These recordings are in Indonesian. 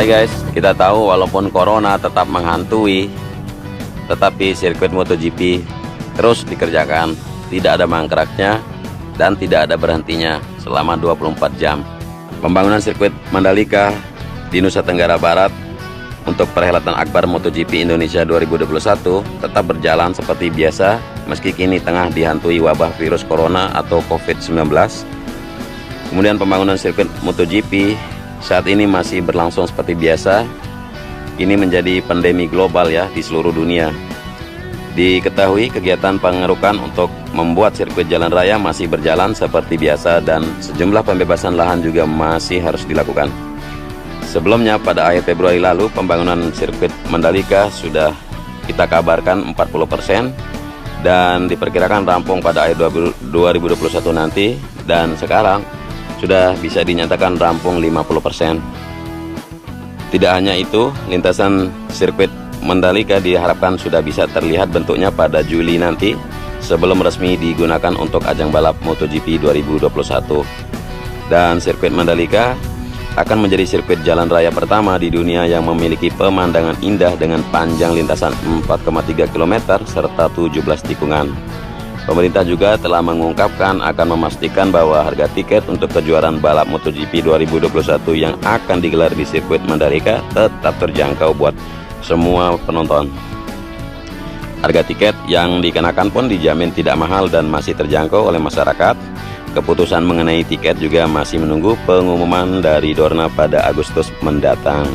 Hai guys, kita tahu walaupun corona tetap menghantui, tetapi sirkuit MotoGP terus dikerjakan, tidak ada mangkraknya dan tidak ada berhentinya selama 24 jam. Pembangunan sirkuit Mandalika di Nusa Tenggara Barat untuk perhelatan akbar MotoGP Indonesia 2021 tetap berjalan seperti biasa meski kini tengah dihantui wabah virus corona atau COVID-19. Kemudian pembangunan sirkuit MotoGP saat ini masih berlangsung seperti biasa. Ini menjadi pandemi global ya di seluruh dunia. Diketahui kegiatan pengerukan untuk membuat sirkuit jalan raya masih berjalan seperti biasa dan sejumlah pembebasan lahan juga masih harus dilakukan. Sebelumnya pada akhir Februari lalu pembangunan sirkuit Mandalika sudah kita kabarkan 40% dan diperkirakan rampung pada akhir 2021 nanti, dan sekarang sudah bisa dinyatakan rampung 50%. Tidak hanya itu, lintasan sirkuit Mandalika diharapkan sudah bisa terlihat bentuknya pada Juli nanti sebelum resmi digunakan untuk ajang balap MotoGP 2021. Dan sirkuit Mandalika akan menjadi sirkuit jalan raya pertama di dunia yang memiliki pemandangan indah dengan panjang lintasan 4,3 km serta 17 tikungan. Pemerintah juga telah mengungkapkan akan memastikan bahwa harga tiket untuk kejuaraan balap MotoGP 2021 yang akan digelar di sirkuit Mandalika tetap terjangkau buat semua penonton. Harga tiket yang dikenakan pun dijamin tidak mahal dan masih terjangkau oleh masyarakat. Keputusan mengenai tiket juga masih menunggu pengumuman dari Dorna pada Agustus mendatang.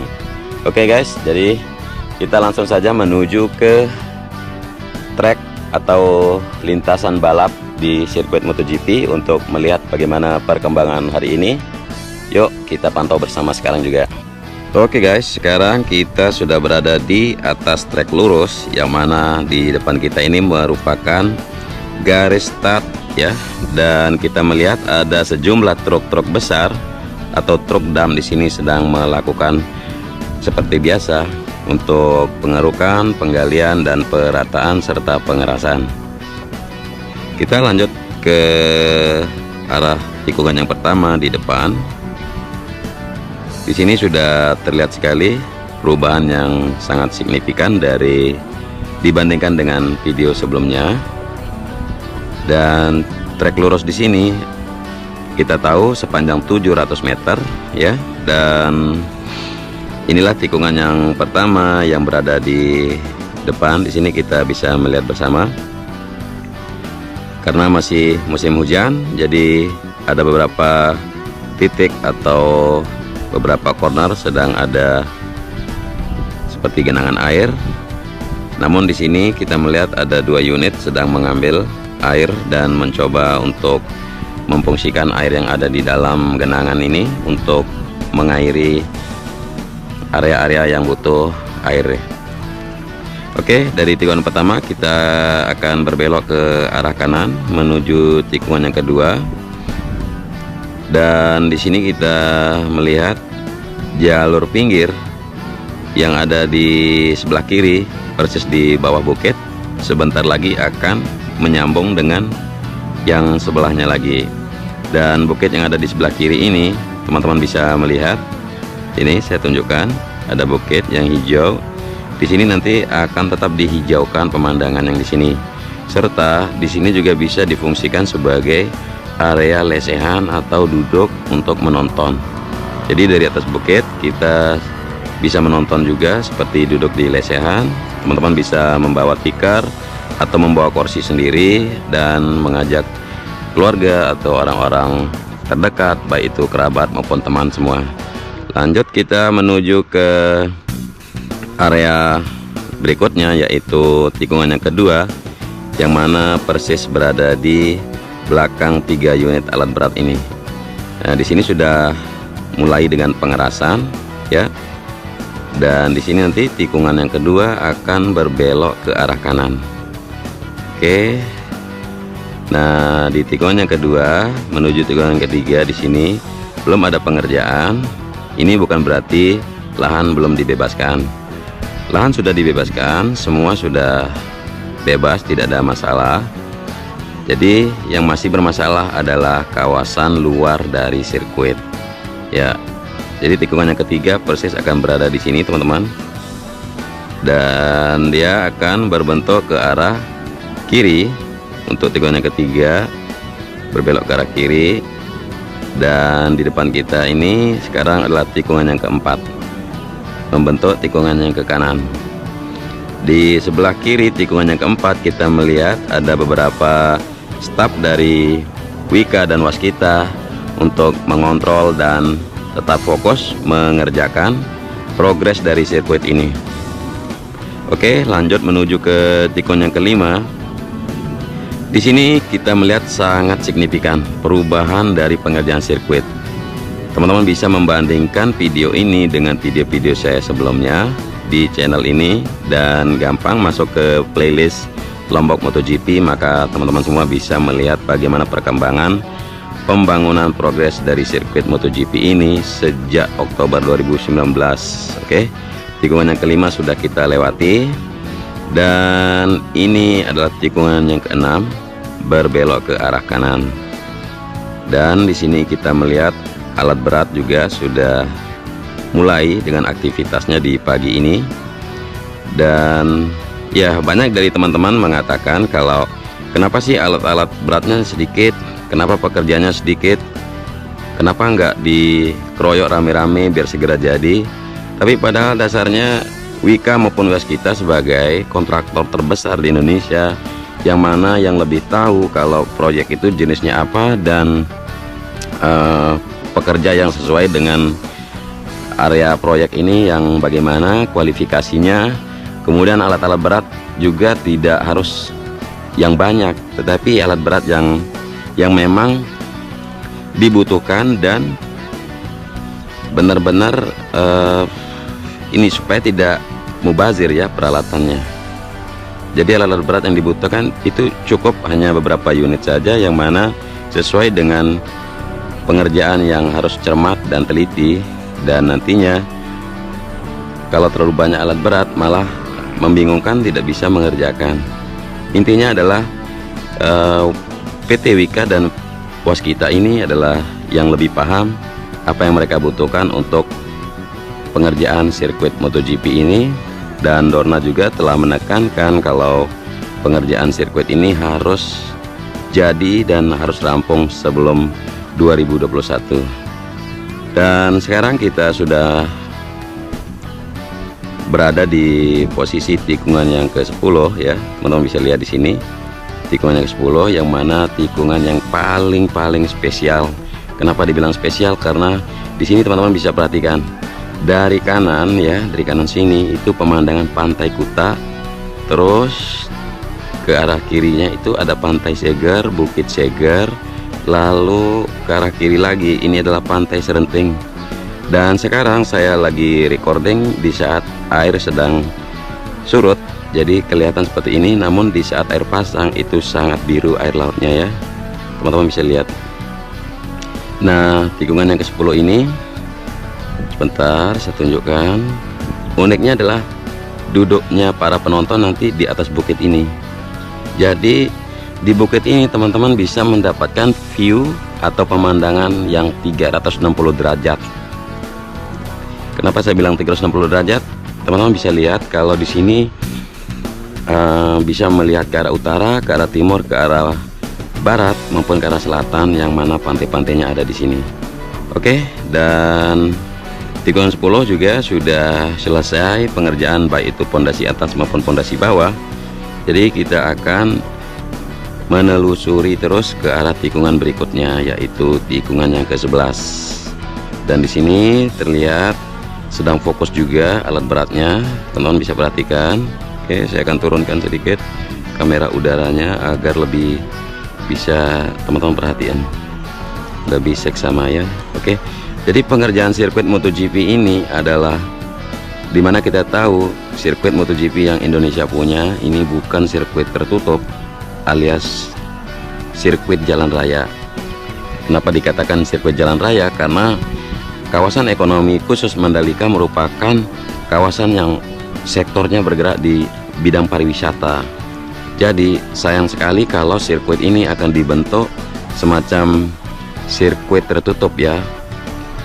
Oke guys, jadi kita langsung saja menuju ke track atau lintasan balap di sirkuit MotoGP untuk melihat bagaimana perkembangan hari ini. Yuk kita pantau bersama sekarang juga. Oke guys, sekarang kita sudah berada di atas trek lurus, yang mana di depan kita ini merupakan garis start ya, dan kita melihat ada sejumlah truk-truk besar atau truk dam di sini sedang melakukan seperti biasa untuk pengerukan, penggalian, dan perataan serta pengerasan. Kita lanjut ke arah tikungan yang pertama di depan. Di sini sudah terlihat sekali perubahan yang sangat signifikan dibandingkan dengan video sebelumnya. Dan trek lurus di sini kita tahu sepanjang 700 meter ya, dan inilah tikungan yang pertama yang berada di depan. Di sini kita bisa melihat bersama. Karena masih musim hujan, jadi ada beberapa titik atau beberapa corner sedang ada seperti genangan air. Namun di sini kita melihat ada 2 unit sedang mengambil air dan mencoba untuk memfungsikan air yang ada di dalam genangan ini untuk mengairi area-area yang butuh air. Oke, dari tikungan pertama kita akan berbelok ke arah kanan menuju tikungan yang kedua. Dan di sini kita melihat jalur pinggir yang ada di sebelah kiri persis di bawah bukit sebentar lagi akan menyambung dengan yang sebelahnya lagi. Dan bukit yang ada di sebelah kiri ini teman-teman bisa melihat. Ini saya tunjukkan, ada bukit yang hijau. Di sini nanti akan tetap dihijaukan pemandangan yang di sini. Serta di sini juga bisa difungsikan sebagai area lesehan atau duduk untuk menonton. Jadi dari atas bukit kita bisa menonton juga seperti duduk di lesehan. Teman-teman bisa membawa tikar atau membawa kursi sendiri dan mengajak keluarga atau orang-orang terdekat, baik itu kerabat maupun teman semua. Lanjut kita menuju ke area berikutnya, yaitu tikungan yang kedua, yang mana persis berada di belakang 3 unit alat berat ini. Nah, di sini sudah mulai dengan pengerasan ya. Dan di sini nanti tikungan yang kedua akan berbelok ke arah kanan. Oke. Nah, di tikungan yang kedua menuju tikungan yang ketiga di sini belum ada pengerjaan. Ini bukan berarti lahan belum dibebaskan. Lahan sudah dibebaskan, semua sudah bebas, tidak ada masalah. Jadi yang masih bermasalah adalah kawasan luar dari sirkuit. Ya, Jadi tikungan yang ketiga persis akan berada di sini teman-teman, dan dia akan berbentuk ke arah kiri. Untuk tikungan yang ketiga berbelok ke arah kiri, dan di depan kita ini sekarang adalah tikungan yang keempat, membentuk tikungan yang ke kanan. Di sebelah kiri tikungan yang keempat kita melihat ada beberapa staf dari Wika dan Waskita untuk mengontrol dan tetap fokus mengerjakan progres dari sirkuit ini. Oke, lanjut menuju ke tikungan yang kelima. Di sini kita melihat sangat signifikan perubahan dari pengerjaan sirkuit. Teman-teman bisa membandingkan video ini dengan video-video saya sebelumnya di channel ini, dan gampang masuk ke playlist Lombok MotoGP, maka teman-teman semua bisa melihat bagaimana perkembangan pembangunan progres dari sirkuit MotoGP ini sejak Oktober 2019. Oke, tikungan yang kelima sudah kita lewati, dan ini adalah tikungan yang keenam berbelok ke arah kanan. Dan di sini kita melihat alat berat juga sudah mulai dengan aktivitasnya di pagi ini. Dan ya, banyak dari teman-teman mengatakan kalau kenapa sih alat-alat beratnya sedikit, kenapa pekerjaannya sedikit, kenapa nggak dikeroyok rame-rame biar segera jadi. Tapi padahal dasarnya Wika maupun Waskita sebagai kontraktor terbesar di Indonesia, yang mana yang lebih tahu kalau proyek itu jenisnya apa dan pekerja yang sesuai dengan area proyek ini yang bagaimana kualifikasinya. Kemudian alat-alat berat juga tidak harus yang banyak, tetapi alat berat yang memang dibutuhkan dan benar-benar ini supaya tidak mubazir ya peralatannya. Jadi alat-alat berat yang dibutuhkan itu cukup hanya beberapa unit saja, yang mana sesuai dengan pengerjaan yang harus cermat dan teliti. Dan nantinya kalau terlalu banyak alat berat malah membingungkan, tidak bisa mengerjakan. Intinya adalah PT Wika dan Waskita ini adalah yang lebih paham apa yang mereka butuhkan untuk pengerjaan sirkuit MotoGP ini. Dan Dorna juga telah menekankan kalau pengerjaan sirkuit ini harus jadi dan harus rampung sebelum 2021. Dan sekarang kita sudah berada di posisi tikungan yang ke-10 ya. Teman-teman bisa lihat di sini tikungan yang ke-10, yang mana tikungan yang paling spesial. Kenapa dibilang spesial? Karena di sini teman-teman bisa perhatikan dari kanan ya, dari kanan sini itu pemandangan Pantai Kuta, terus ke arah kirinya itu ada Pantai Seger, Bukit Seger, lalu ke arah kiri lagi ini adalah Pantai Serenting. Dan sekarang saya lagi recording di saat air sedang surut, jadi kelihatan seperti ini. Namun di saat air pasang itu sangat biru air lautnya ya, teman-teman bisa lihat. Nah, tikungan yang ke-10 ini, sebentar saya tunjukkan. Uniknya adalah duduknya para penonton nanti di atas bukit ini. Jadi di bukit ini teman-teman bisa mendapatkan view atau pemandangan yang 360 derajat. Kenapa saya bilang 360 derajat? Teman-teman bisa lihat kalau di sini bisa melihat ke arah utara, ke arah timur, ke arah barat maupun ke arah selatan, yang mana pantai-pantainya ada di sini. Oke, dan tikungan 10 juga sudah selesai pengerjaan baik itu pondasi atas maupun pondasi bawah. Jadi kita akan menelusuri terus ke arah tikungan berikutnya, yaitu tikungan yang ke-11. Dan di sini terlihat sedang fokus juga alat beratnya, teman-teman bisa perhatikan. Oke, saya akan turunkan sedikit kamera udaranya agar lebih bisa teman-teman perhatian, lebih seksama ya. Oke, jadi pengerjaan sirkuit MotoGP ini adalah dimana kita tahu sirkuit MotoGP yang Indonesia punya ini bukan sirkuit tertutup alias sirkuit jalan raya. Kenapa dikatakan sirkuit jalan raya? Karena kawasan ekonomi khusus Mandalika merupakan kawasan yang sektornya bergerak di bidang pariwisata. Jadi sayang sekali kalau sirkuit ini akan dibentuk semacam sirkuit tertutup ya.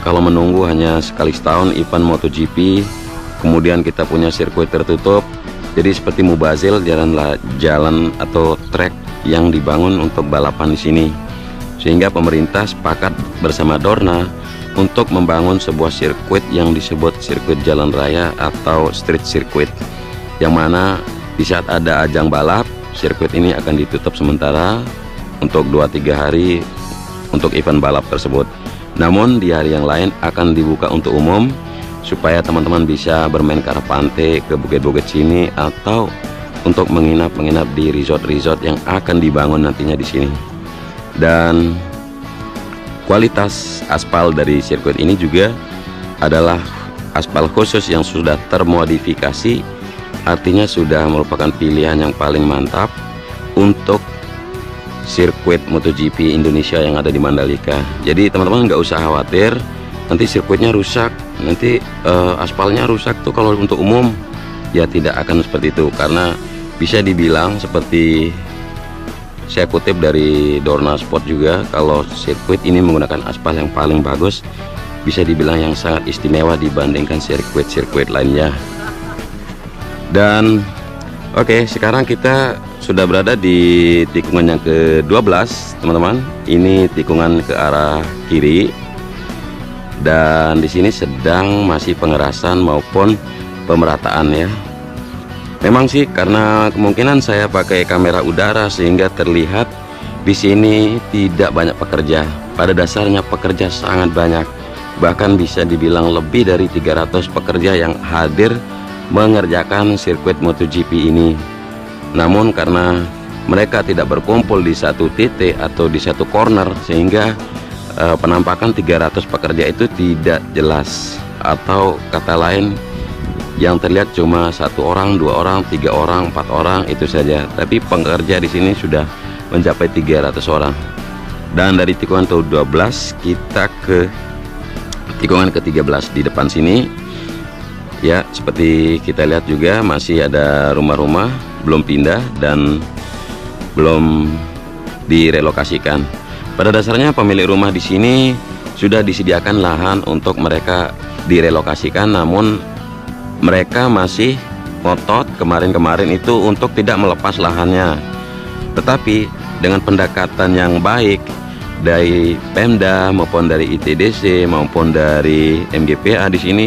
kalau menunggu hanya sekali setahun event MotoGP, kemudian kita punya sirkuit tertutup, jadi seperti mubazir jalan atau trek yang dibangun untuk balapan di sini. Sehingga pemerintah sepakat bersama Dorna untuk membangun sebuah sirkuit yang disebut sirkuit jalan raya atau street circuit, yang mana di saat ada ajang balap, sirkuit ini akan ditutup sementara untuk 2-3 hari untuk event balap tersebut. Namun di hari yang lain akan dibuka untuk umum supaya teman-teman bisa bermain ke arah pantai, ke bukit-bukit sini, atau untuk menginap di resort-resort yang akan dibangun nantinya di sini. Dan kualitas aspal dari sirkuit ini juga adalah aspal khusus yang sudah termodifikasi, artinya sudah merupakan pilihan yang paling mantap untuk sirkuit MotoGP Indonesia yang ada di Mandalika. Jadi teman-teman nggak usah khawatir nanti sirkuitnya rusak, nanti aspalnya rusak tuh kalau untuk umum, ya tidak akan seperti itu, karena bisa dibilang seperti saya kutip dari Dorna Sport juga, kalau sirkuit ini menggunakan aspal yang paling bagus, bisa dibilang yang sangat istimewa dibandingkan sirkuit-sirkuit lainnya. Dan oke, sekarang kita sudah berada di tikungan yang ke-12 teman-teman. Ini tikungan ke arah kiri, dan di sini sedang masih pengerasan maupun pemerataan ya. Memang sih karena kemungkinan saya pakai kamera udara sehingga terlihat di sini tidak banyak pekerja. Pada dasarnya pekerja sangat banyak, bahkan bisa dibilang lebih dari 300 pekerja yang hadir mengerjakan sirkuit MotoGP ini. Namun karena mereka tidak berkumpul di satu titik atau di satu corner, sehingga penampakan 300 pekerja itu tidak jelas, atau kata lain yang terlihat cuma 1 orang, 2 orang, 3 orang, 4 orang, itu saja. Tapi pekerja di sini sudah mencapai 300 orang. Dan dari tikungan ke-12 kita ke tikungan ke-13 di depan sini. Ya, seperti kita lihat juga masih ada rumah-rumah belum pindah dan belum direlokasikan. Pada dasarnya pemilik rumah di sini sudah disediakan lahan untuk mereka direlokasikan, namun mereka masih ngotot kemarin-kemarin itu untuk tidak melepas lahannya. Tetapi dengan pendekatan yang baik dari Pemda maupun dari ITDC maupun dari MGPA di sini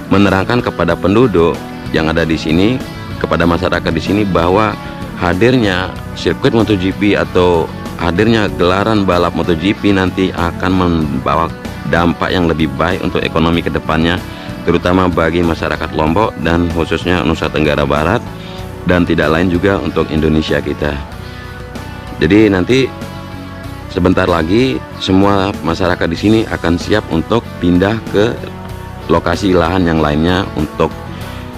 menerangkan kepada penduduk yang ada di sini, kepada masyarakat di sini, bahwa hadirnya sirkuit MotoGP atau hadirnya gelaran balap MotoGP nanti akan membawa dampak yang lebih baik untuk ekonomi ke depannya, terutama bagi masyarakat Lombok dan khususnya Nusa Tenggara Barat, dan tidak lain juga untuk Indonesia kita. Jadi nanti sebentar lagi semua masyarakat di sini akan siap untuk pindah ke lokasi lahan yang lainnya untuk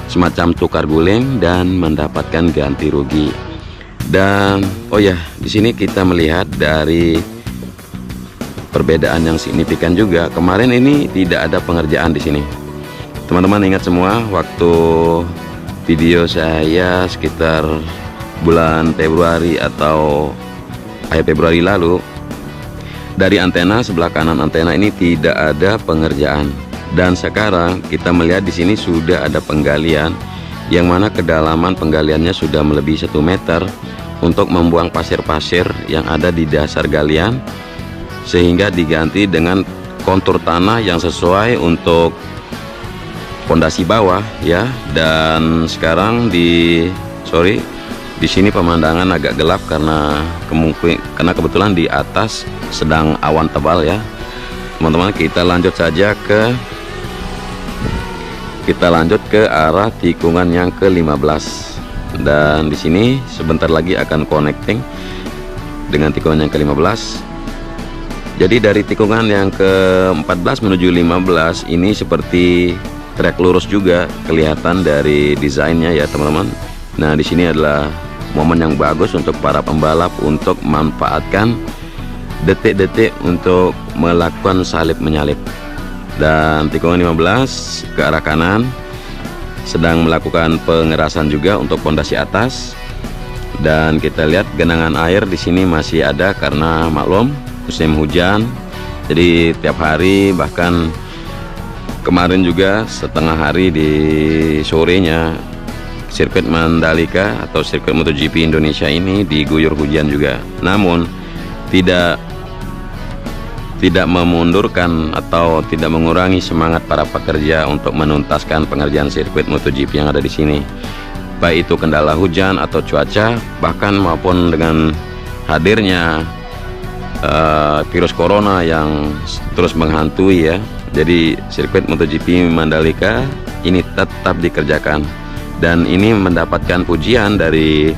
semacam tukar guling dan mendapatkan ganti rugi. Dan oh ya, di sini kita melihat dari perbedaan yang signifikan juga. Kemarin ini tidak ada pengerjaan di sini. Teman-teman ingat semua waktu video saya sekitar bulan Februari atau akhir Februari lalu, dari antena sebelah kanan antena ini tidak ada pengerjaan, dan sekarang kita melihat di sini sudah ada penggalian yang mana kedalaman penggaliannya sudah melebihi 1 meter untuk membuang pasir-pasir yang ada di dasar galian, sehingga diganti dengan kontur tanah yang sesuai untuk pondasi bawah ya. Dan sekarang di sini pemandangan agak gelap karena kebetulan di atas sedang awan tebal ya. Teman-teman, kita lanjut saja ke arah tikungan yang ke-15, dan di sini sebentar lagi akan connecting dengan tikungan yang ke-15. Jadi dari tikungan yang ke-14 menuju 15 ini seperti trek lurus juga kelihatan dari desainnya ya teman-teman. Nah, di sini adalah momen yang bagus untuk para pembalap untuk memanfaatkan detik-detik untuk melakukan salip menyalip. Dan tikungan 15 ke arah kanan sedang melakukan pengerasan juga untuk pondasi atas. Dan kita lihat genangan air di sini masih ada karena maklum musim hujan, Jadi tiap hari, bahkan kemarin juga setengah hari di sorenya, sirkuit Mandalika atau sirkuit MotoGP Indonesia ini diguyur hujan juga. Namun tidak memundurkan atau tidak mengurangi semangat para pekerja untuk menuntaskan pengerjaan sirkuit MotoGP yang ada di sini. Baik itu kendala hujan atau cuaca, bahkan maupun dengan hadirnya virus corona yang terus menghantui ya. Jadi sirkuit MotoGP Mandalika ini tetap dikerjakan, dan ini mendapatkan pujian dari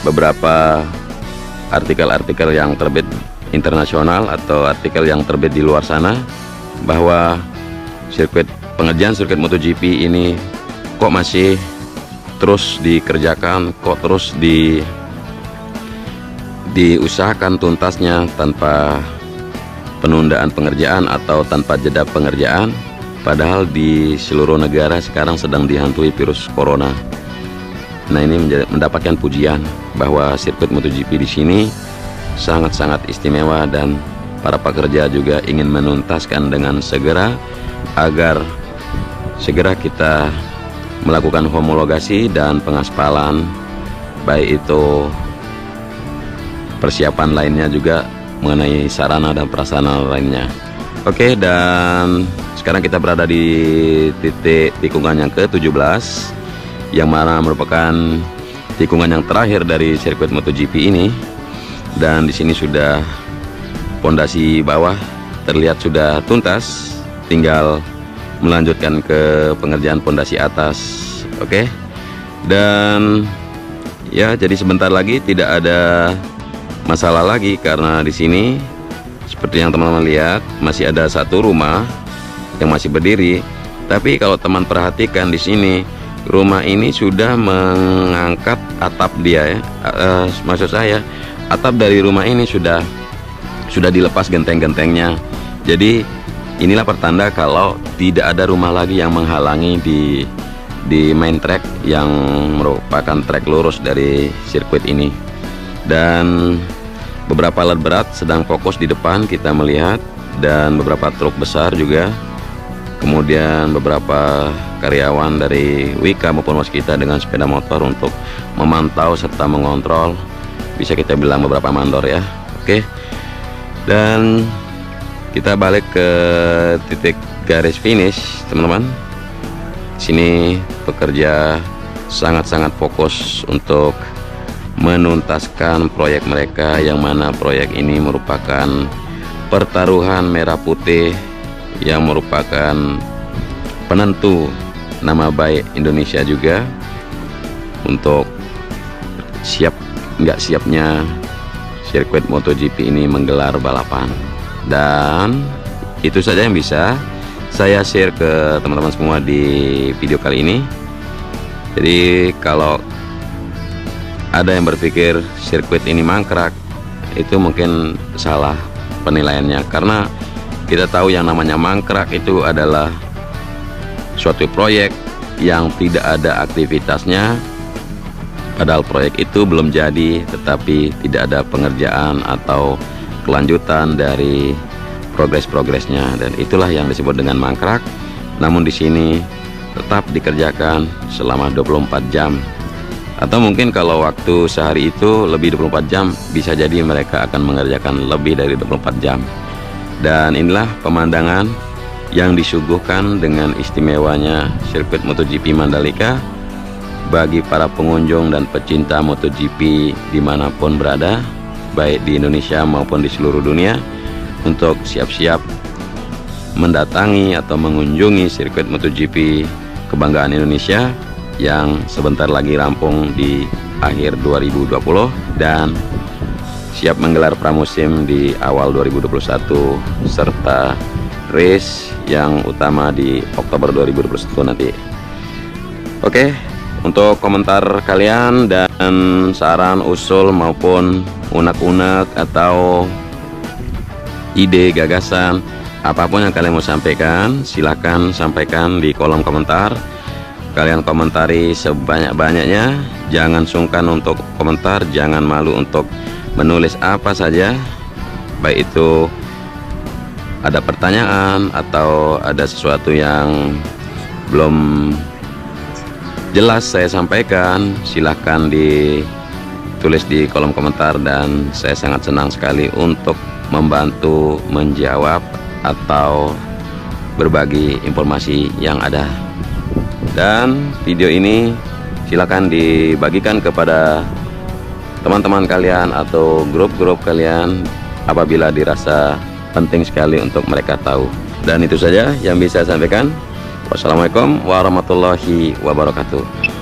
beberapa artikel-artikel yang terbit internasional atau artikel yang terbit di luar sana, bahwa pengerjaan sirkuit MotoGP ini kok masih terus dikerjakan, kok terus diusahakan tuntasnya tanpa penundaan pengerjaan atau tanpa jeda pengerjaan, padahal di seluruh negara sekarang sedang dihantui virus corona. Nah, ini mendapatkan pujian bahwa sirkuit MotoGP di sini sangat-sangat istimewa, dan para pekerja juga ingin menuntaskan dengan segera agar segera kita melakukan homologasi dan pengaspalan, baik itu persiapan lainnya juga mengenai sarana dan prasarana lainnya. Oke, dan sekarang kita berada di titik tikungan yang ke-17, yang mana merupakan tikungan yang terakhir dari sirkuit MotoGP ini. Dan di sini sudah pondasi bawah terlihat sudah tuntas, tinggal melanjutkan ke pengerjaan pondasi atas. Oke, dan ya, jadi sebentar lagi tidak ada masalah lagi, karena di sini seperti yang teman-teman lihat masih ada satu rumah yang masih berdiri. Tapi kalau teman perhatikan di sini, rumah ini sudah mengangkat atap dia ya. Maksud saya, atap dari rumah ini sudah dilepas genteng-gentengnya. Jadi inilah pertanda kalau tidak ada rumah lagi yang menghalangi di main track yang merupakan track lurus dari sirkuit ini. Dan beberapa alat berat sedang fokus di depan kita melihat, dan beberapa truk besar juga, kemudian beberapa karyawan dari Wika maupun waskita dengan sepeda motor untuk memantau serta mengontrol, bisa kita bilang beberapa mandor ya. Oke, dan kita balik ke titik garis finish teman-teman. Sini pekerja sangat-sangat fokus untuk menuntaskan proyek mereka, yang mana proyek ini merupakan pertaruhan merah putih yang merupakan penentu nama baik Indonesia juga untuk siap nggak siapnya sirkuit MotoGP ini menggelar balapan. Dan itu saja yang bisa saya share ke teman-teman semua di video kali ini. Jadi kalau ada yang berpikir sirkuit ini mangkrak, itu mungkin salah penilaiannya, karena kita tahu yang namanya mangkrak itu adalah suatu proyek yang tidak ada aktivitasnya, padahal proyek itu belum jadi, tetapi tidak ada pengerjaan atau kelanjutan dari progres-progresnya, dan itulah yang disebut dengan mangkrak. Namun di sini tetap dikerjakan selama 24 jam. Atau mungkin kalau waktu sehari itu lebih 24 jam, bisa jadi mereka akan mengerjakan lebih dari 24 jam. Dan inilah pemandangan yang disuguhkan dengan istimewanya sirkuit MotoGP Mandalika bagi para pengunjung dan pecinta MotoGP dimanapun berada, baik di Indonesia maupun di seluruh dunia, untuk siap-siap mendatangi atau mengunjungi sirkuit MotoGP kebanggaan Indonesia yang sebentar lagi rampung di akhir 2020 dan siap menggelar pramusim di awal 2021 serta race yang utama di Oktober 2021 nanti. Oke, untuk komentar kalian dan saran, usul maupun unek-unek atau ide, gagasan, apapun yang kalian mau sampaikan, silahkan sampaikan di kolom komentar. Kalian komentari sebanyak-banyaknya, jangan sungkan untuk komentar, jangan malu untuk menulis apa saja, baik itu ada pertanyaan atau ada sesuatu yang belum jelas saya sampaikan, silahkan ditulis di kolom komentar, dan saya sangat senang sekali untuk membantu menjawab atau berbagi informasi yang ada. Dan video ini silahkan dibagikan kepada teman-teman kalian atau grup-grup kalian apabila dirasa penting sekali untuk mereka tahu. Dan itu saja yang bisa saya sampaikan. Wassalamualaikum warahmatullahi wabarakatuh.